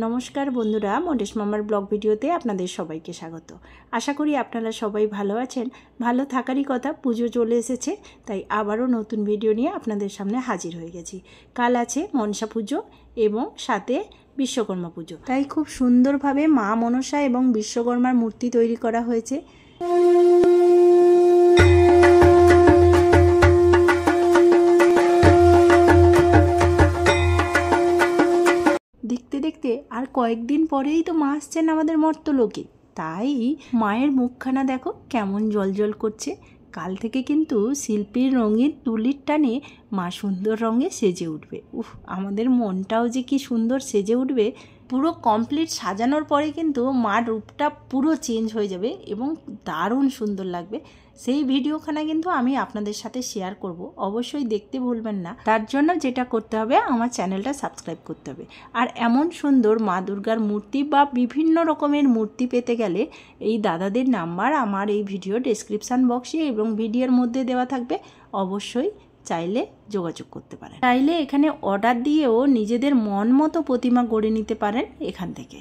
নমস্কার বন্ধুরা, মন্টেশ মামার ব্লগ ভিডিওতে আপনাদের সবাইকে স্বাগত। আশা করি আপনারা সবাই ভালো আছেন। ভালো থাকারই কথা, পুজো চলে এসেছে, তাই আবারও নতুন ভিডিও নিয়ে আপনাদের সামনে হাজির হয়ে গেছি। কাল আছে মনসা পুজো এবং সাথে বিশ্বকর্মা পুজো, তাই খুব সুন্দরভাবে মা মনসা এবং বিশ্বকর্মার মূর্তি তৈরি করা হয়েছে। দেখতে দেখতে আর কয়েকদিন পরেই তো মা আসছেন আমাদের মর্তলোকে, তাই মায়ের মুখখানা দেখো কেমন জলজল করছে। কাল থেকে কিন্তু শিল্পীর রঙিন তুলির টানে মা সুন্দর রঙে সেজে উঠবে। আমাদের মনটাও যে কি সুন্দর সেজে উঠবে। পুরো কমপ্লিট সাজানোর পরে কিন্তু মার রূপটা পুরো চেঞ্জ হয়ে যাবে এবং দারুণ সুন্দর লাগবে। সেই ভিডিওখানা কিন্তু আমি আপনাদের সাথে শেয়ার করব, অবশ্যই দেখতে ভুলবেন না। তার জন্য যেটা করতে হবে, আমার চ্যানেলটা সাবস্ক্রাইব করতে হবে। আর এমন সুন্দর মা দুর্গার মূর্তি বা বিভিন্ন রকমের মূর্তি পেতে গেলে এই দাদাদের নাম্বার আমার এই ভিডিও ডেসক্রিপশান বক্সে এবং ভিডিওর মধ্যে দেওয়া থাকবে, অবশ্যই চাইলে যোগাযোগ করতে পারেন। চাইলে এখানে অর্ডার দিয়েও নিজেদের মন মতো প্রতিমা গড়ে নিতে পারেন এখান থেকে।